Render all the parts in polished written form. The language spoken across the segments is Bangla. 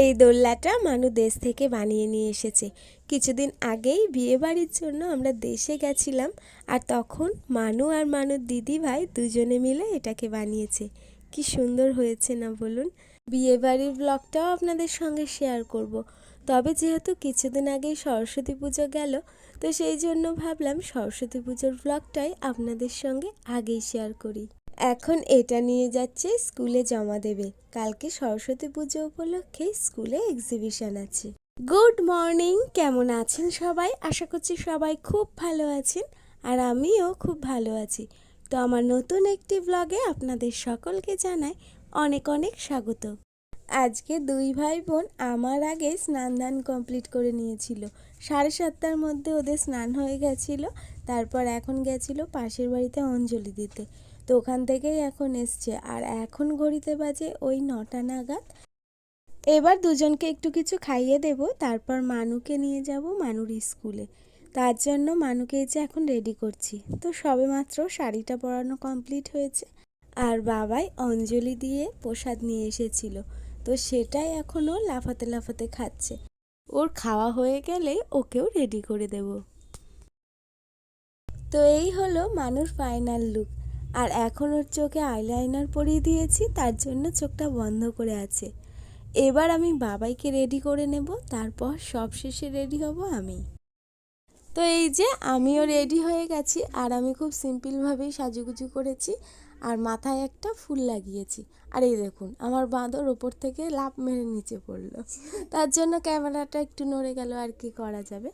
এই দোলনাটা মানু দেশ থেকে বানিয়ে নিয়ে এসেছে। কিছুদিন আগেই বিয়েবাড়ির জন্য আমরা দেশে গেছিলাম, আর তখন মানু আর মানুর দিদি ভাই দুজনে মিলে এটাকে বানিয়েছে। কি সুন্দর হয়েছে না বলুন। বিয়েবাড়ির ব্লগটাও আপনাদের সঙ্গে শেয়ার করব। তবে যেহেতু কিছুদিন আগেই সরস্বতী পুজো গেল, তো সেই জন্য ভাবলাম সরস্বতী পুজোর ব্লগটাই আপনাদের সঙ্গে আগেই শেয়ার করি। এখন এটা নিয়ে যাচ্ছে স্কুলে জমা দেবে। কালকে সরস্বতী পুজো উপলক্ষে স্কুলে এক্সিবিশন আছে। গুড মর্নিং, কেমন আছেন সবাই? আশা করছি সবাই খুব ভালো আছেন, আর আমিও খুব ভালো আছি। তো আমার নতুন একটি ব্লগে আপনাদের সকলকে জানাই অনেক অনেক স্বাগত। আজকে দুই ভাই বোন আমার আগে স্নান দান কমপ্লিট করে নিয়েছিল। 7:30টার মধ্যে ওদের স্নান হয়ে গেছিল। তারপর এখন গেছিল পাশের বাড়িতে অঞ্জলি দিতে। তো ওখান থেকেই এখন এসছে, আর এখন ঘড়িতে বাজে ওই 9টা নাগাদ। এবার দুজনকে একটু কিছু খাইয়ে দেব, তারপর মানুকে নিয়ে যাব মানুর স্কুলে। তার জন্য মানুকে এই যে এখন রেডি করছি। তো সবেমাত্র শাড়িটা পরানো কমপ্লিট হয়েছে, আর বাবাই অঞ্জলি দিয়ে প্রসাদ নিয়ে এসেছিল। তো সেটাই এখনও লাফাতে লাফাতে খাচ্ছে। ওর খাওয়া হয়ে গেলে ওকেও রেডি করে দেব। তো এই হলো মানুষ ফাইনাল লুক। আর এখন ওর চোখে আইলাইনার পরিয়ে দিয়েছি, তার জন্য চোখটা বন্ধ করে আছে। এবার আমি বাবাইকে রেডি করে নেব, তারপর সব শেষে রেডি হব আমি। তো এই যে আমিও রেডি হয়ে গেছি, আর আমি খুব সিম্পলভাবেই সাজুগুজু করেছি, আর মাথায় একটা ফুল লাগিয়েছি। আর এই দেখুন আমার বাঁদর ওপর থেকে লাফ মেরে নিচে পড়লো, তার জন্য ক্যামেরাটা একটু নড়ে গেল, আর কি করা যাবে।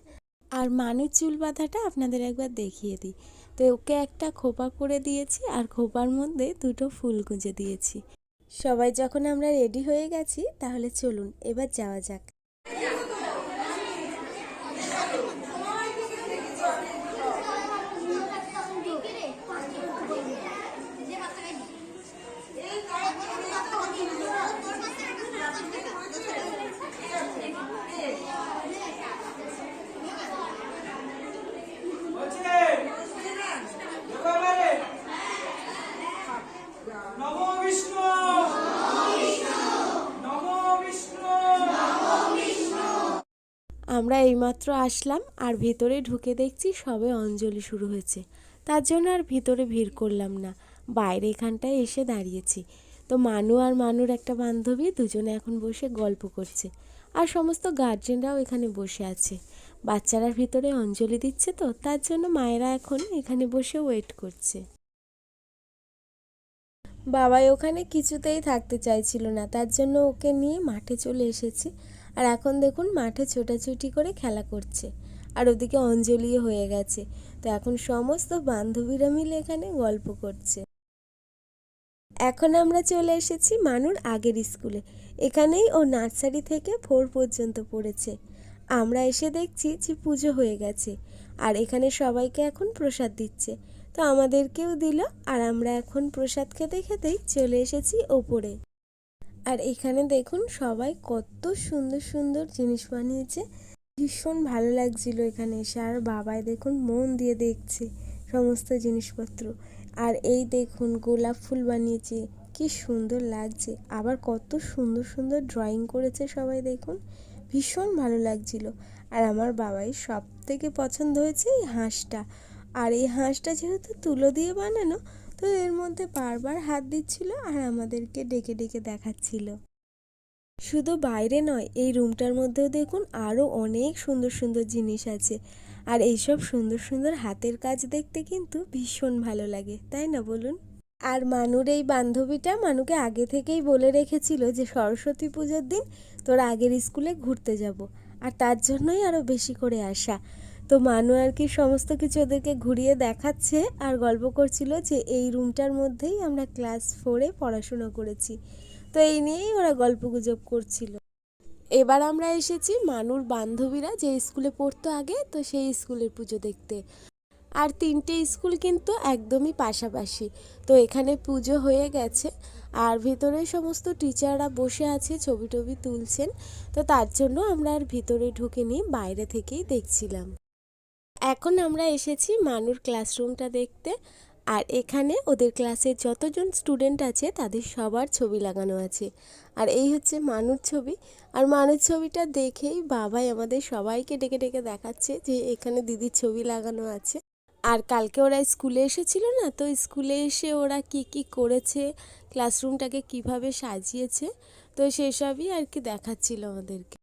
আর মানুষ চুল বাঁধাটা আপনাদের একবার দেখিয়ে দিই। তো ওকে একটা খোপা করে দিয়েছি, আর খোপার মধ্যে দুটো ফুল গুঁজে দিয়েছি। সবাই যখন আমরা রেডি হয়ে গেছি, তাহলে চলুন এবার যাওয়া যাক। আমরা এইমাত্র আসলাম, আর ভেতরে ঢুকে দেখছি সবে অঞ্জলি শুরু হয়েছে। তার জন্য আর ভিতরে ভিড় করলাম না, বাইরে এখানটায় এসে দাঁড়িয়েছি। তো মানু আর মানুর একটা বান্ধবী দুজনে এখন বসে গল্প করছে, আর সমস্ত গার্জেনরাও এখানে বসে আছে। বাচ্চারা ভিতরে অঞ্জলি দিচ্ছে, তো তার জন্য মায়েরা এখন এখানে বসে ওয়েট করছে। বাবাই ওখানে কিছুতেই থাকতে চাইছিল না, তার জন্য ওকে নিয়ে মাঠে চলে এসেছি। আর এখন দেখুন মাঠে ছোটাছুটি করে খেলা করছে, আর ওদিকে অঞ্জলিও হয়ে গেছে। তো এখন সমস্ত বান্ধবীরা মিলে এখানে গল্প করছে। এখন আমরা চলে এসেছি মানুর আগের স্কুলে। এখানেই ও নার্সারি থেকে 4 পর্যন্ত পড়েছে। আমরা এসে দেখছি যে পুজো হয়ে গেছে, আর এখানে সবাইকে এখন প্রসাদ দিচ্ছে। তো আমাদেরকেও দিল, আর আমরা এখন প্রসাদ খেতে খেতেই চলে এসেছি ওপরে। আর এখানে দেখুন সবাই কত সুন্দর সুন্দর জিনিস বানিয়েছে, ভীষণ ভালো লাগছিল এখানে এসে। আর বাবাই দেখুন মন দিয়ে দেখছে সমস্ত জিনিসপত্র। আর এই দেখুন গোলাপ ফুল বানিয়েছে, কি সুন্দর লাগছে। আবার কত সুন্দর সুন্দর ড্রয়িং করেছে সবাই, দেখুন ভীষণ ভালো লাগছিল। আর আমার বাবাই সব থেকে পছন্দ হয়েছে এই হাঁসটা। আর এই হাঁসটা যেহেতু তুলো দিয়ে বানানো, তো এর মধ্যে বারবার হাত দিচ্ছিল, আর আমাদেরকে ডেকে ডেকে দেখাচ্ছিল। শুধু বাইরে নয়, এই রুমটার মধ্যেও দেখুন আরও অনেক সুন্দর সুন্দর জিনিস আছে। আর এইসব সুন্দর সুন্দর হাতের কাজ দেখতে কিন্তু ভীষণ ভালো লাগে, তাই না বলুন? আর মানুর এই বান্ধবীটা মানুকে আগে থেকেই বলে রেখেছিল যে সরস্বতী পুজোর দিন তোর আগের স্কুলে ঘুরতে যাব, আর তার জন্যই আরও বেশি করে আসা। তো মানু আর কি সমস্ত কিছু ওদেরকে ঘুরিয়ে দেখাচ্ছে, আর গল্প করছিল যে এই রুমটার মধ্যেই আমরা ক্লাস 4-এ পড়াশুনো করেছি। তো এই নিয়েই ওরা গল্পগুজব করছিল। এবার আমরা এসেছি মানুর বান্ধবীরা যে স্কুলে পড়তো আগে, তো সেই স্কুলের পুজো দেখতে। আর 3টে স্কুল কিন্তু একদমই পাশাপাশি। তো এখানে পুজো হয়ে গেছে, আর ভেতরে সমস্ত টিচাররা বসে আছে, ছবি টবি তুলছেন। তো তার জন্য আমরা আর ভিতরে ঢুকিনি, বাইরে থেকেই দেখছিলাম। এখন আমরা এসেছি মানুর ক্লাসরুমটা দেখতে। আর এখানে ওদের ক্লাসের যতজন স্টুডেন্ট আছে তাদের সবার ছবি লাগানো আছে। আর এই হচ্ছে মানুর ছবি। আর মানুর ছবিটা দেখেই বাবাই আমাদের সবাইকে ডেকে ডেকে দেখাচ্ছে যে এখানে দিদির ছবি লাগানো আছে। আর কালকে ওরা স্কুলে এসেছিল না, তো স্কুলে এসে ওরা কি কি করেছে, ক্লাসরুমটাকে কিভাবে সাজিয়েছে, তো সেসবই আর কি দেখাচ্ছিল আমাদেরকে।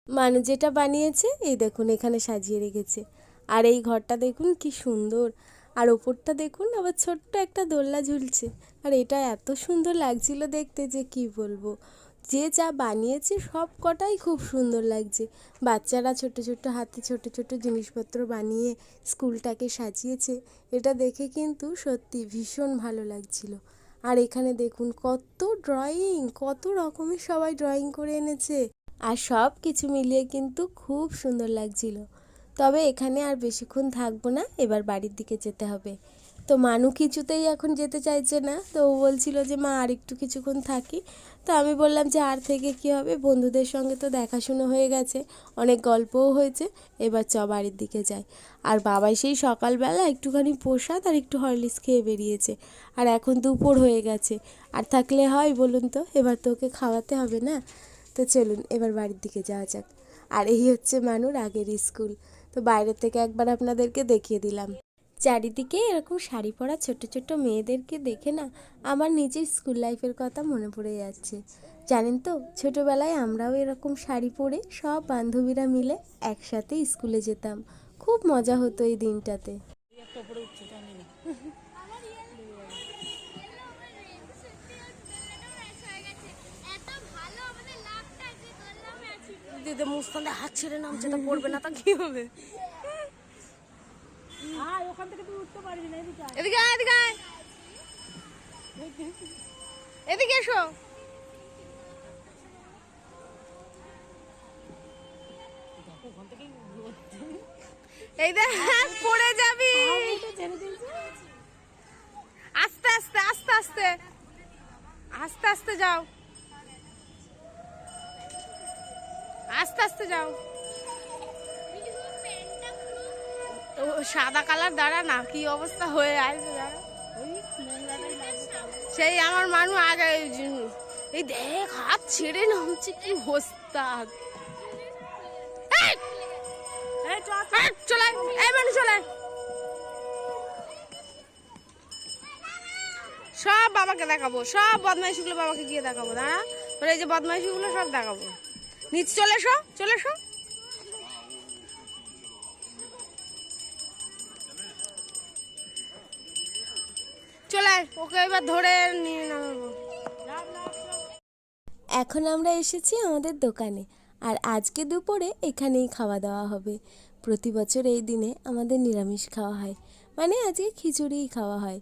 মানু যেটা বানিয়েছে এই দেখুন এখানে সাজিয়ে রেখেছে। আর এই ঘরটা দেখুন কি সুন্দর। আর ওপরটা দেখুন আবার ছোট্ট একটা দোলনা ঝুলছে। আর এটা এত সুন্দর লাগছিল দেখতে যে কি বলবো। যে যা বানিয়েছে সব কটাই খুব সুন্দর লাগছে। বাচ্চারা ছোট ছোট হাতে ছোট ছোট জিনিসপত্র বানিয়ে স্কুলটাকে সাজিয়েছে, এটা দেখে কিন্তু সত্যি ভীষণ ভালো লাগছিল। আর এখানে দেখুন কত ড্রয়িং, কত রকমের সবাই ড্রয়িং করে এনেছে। আর সব কিছু মিলিয়ে কিন্তু খুব সুন্দর লাগছিল। তবে এখানে আর বেশিক্ষণ থাকবো না, এবার বাড়ির দিকে যেতে হবে। তো মানু কিছুতেই এখন যেতে চাইছে না, তো ও বলছিল যে মা আর একটু কিছুক্ষণ থাকি। তো আমি বললাম যে আর থেকে কি হবে, বন্ধুদের সঙ্গে তো দেখাশুনো হয়ে গেছে, অনেক গল্পও হয়েছে, এবার চ বাড়ির দিকে যাই। আর বাবাই সেই সকালবেলা একটুখানি প্রসাদ আর একটু হরলিক্স খেয়ে বেরিয়েছে। আর এখন দুপুর হয়ে গেছে, আর থাকলে হয় বলুন তো, এবার তো ওকে খাওয়াতে হবে না। তো চলুন এবার বাড়ির দিকে যাওয়া যাক। আর এই হচ্ছে মানুর আগের স্কুল। তো বাইরের থেকে একবার আপনাদেরকে দেখিয়ে দিলাম। চারিদিকে এরকম শাড়ি পরা ছোট ছোট মেয়েদেরকে দেখে না আমার নিজের স্কুল লাইফের কথা মনে পড়ে যাচ্ছে। জানেন তো, ছোটোবেলায় আমরাও এরকম শাড়ি পরে সব বান্ধবীরা মিলে একসাথে স্কুলে যেতাম। খুব মজা হতো এই দিনটাতে। দিদি মুস্তানে হাত ছেড়ে নামছে, তা পড়বে না তা কি হবে? ওখান থেকে তুই উঠতে পারবি না। এদিকে আয়, এদিকে আয়, এদিকে এসো। এই দেখ পড়ে যাবি। আস্তে আস্তে আস্তে আস্তে আস্তে আস্তে যাও, আস্তে আস্তে যাও। ও সাদা কালার, দাঁড়া না, কি অবস্থা হয়ে আসবে দাঁড়া। সেই আমার মানু আগে এই দেখ হাত ছেড়ে নামছে, কি অবস্থা। চলে এই মানু চলে, সব বাবাকে দেখাবো, সব বদমাইশিগুলো বাবাকে গিয়ে দেখাবো। দাঁড়া, তোর এই যে বদমাইশিগুলো সব দেখাবো। নিচে চলে এসো, চলে এসো। চলে ওকে এবার ধরে নিয়ে নামাবো। এখন আমরা এসেছি আমাদের দোকানে, আর আজকে দুপুরে এখানেই খাওয়া দাওয়া হবে। প্রতি বছর এই দিনে আমাদের নিরামিষ খাওয়া হয়, মানে আজকে খিচুড়িই খাওয়া হয়।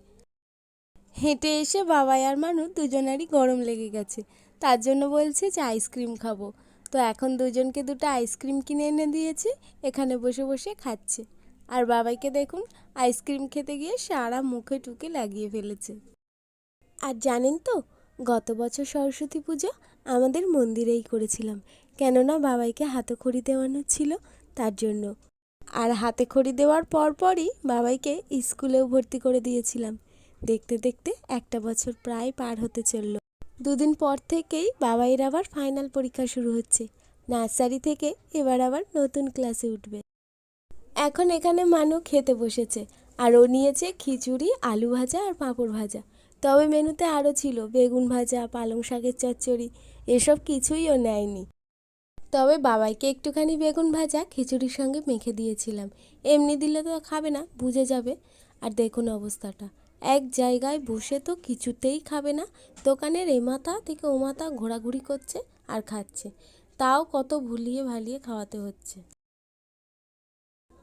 হেঁটে এসে বাবাই আর মানু দুজনেরই গরম লেগে গেছে, তার জন্য বলছে যে আইসক্রিম খাবো। তো এখন দুজনকে দুটো আইসক্রিম কিনে এনে দিয়েছে, এখানে বসে বসে খাচ্ছে। আর বাবাইকে দেখুন আইসক্রিম খেতে গিয়ে সারা মুখে টুকে লাগিয়ে ফেলেছে। আর জানেন তো, গত বছর সরস্বতী পুজো আমাদের মন্দিরেই করেছিলাম, কেননা বাবাইকে হাতে খড়ি দেওয়ানো ছিল তার জন্য। আর হাতে খড়ি দেওয়ার পরপরই বাবাইকে স্কুলেও ভর্তি করে দিয়েছিলাম। দেখতে দেখতে একটা বছর প্রায় পার হতে চলল। দুদিন পর থেকেই বাবাইয়ের আবার ফাইনাল পরীক্ষা শুরু হচ্ছে, নার্সারি থেকে এবার আবার নতুন ক্লাসে উঠবে। এখন এখানে মানু খেতে বসেছে, আর ও নিয়েছে খিচুড়ি, আলু ভাজা আর পাঁপড় ভাজা। তবে মেনুতে আরও ছিল বেগুন ভাজা, পালং শাকের চচ্চড়ি, এসব কিছুই ও নেয়নি। তবে বাবাইকে একটুখানি বেগুন ভাজা খিচুড়ির সঙ্গে মেখে দিয়েছিলাম, এমনি দিলে তো খাবে না, বুঝে যাবে। আর দেখুন অবস্থাটা, এক জায়গায় বসে তো কিছুতেই খাবে না, দোকানের এ মাথা থেকে ও মাথা ঘোরাঘুরি করছে আর খাচ্ছে, তাও কত ভুলিয়ে ভালিয়ে খাওয়াতে হচ্ছে।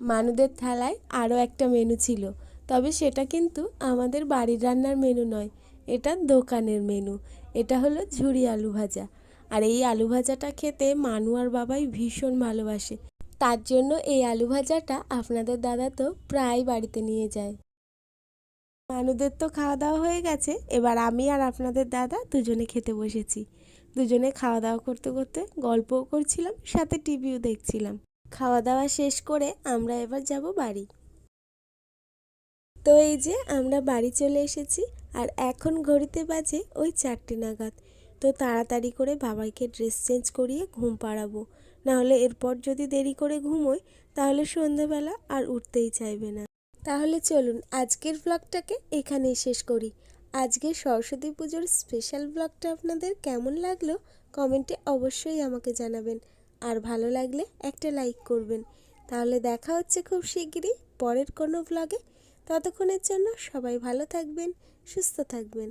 মানুদের থালায় আরও একটা মেনু ছিল, তবে সেটা কিন্তু আমাদের বাড়ির রান্নার মেনু নয়, এটা দোকানের মেনু। এটা হলো ঝুরি আলু ভাজা। আর এই আলু ভাজাটা খেতে মানু আর বাবাই ভীষণ ভালোবাসে, তার জন্য এই আলু ভাজাটা আপনাদের দাদা তো প্রায় বাড়িতে নিয়ে যায়। মানুদের তো খাওয়া দাওয়া হয়ে গেছে, এবার আমি আর আপনাদের দাদা দুজনে খেতে বসেছি। দুজনে খাওয়া দাওয়া করতে করতে গল্পও করছিলাম, সাথে টিভিও দেখছিলাম। খাওয়া দাওয়া শেষ করে আমরা এবার যাব বাড়ি। তো এই যে আমরা বাড়ি চলে এসেছি, আর এখন ঘড়িতে বাজে ওই 4টে নাগাদ। তো তাড়াতাড়ি করে বাবাইকে ড্রেস চেঞ্জ করিয়ে ঘুম পাড়াবো, নাহলে এরপর যদি দেরি করে ঘুমোই তাহলে সন্ধ্যাবেলা আর উঠতেই চাইবে না। তাহলে চলুন আজকের ব্লগটাকে এখানেই শেষ করি। আজকের সরস্বতী পুজোর স্পেশাল ব্লগটা আপনাদের কেমন লাগলো কমেন্টে অবশ্যই আমাকে জানাবেন, আর ভালো লাগলে একটা লাইক করবেন। তাহলে দেখা হচ্ছে খুব শিগগিরই পরের কোনো ব্লগে। ততক্ষণের জন্য সবাই ভালো থাকবেন, সুস্থ থাকবেন।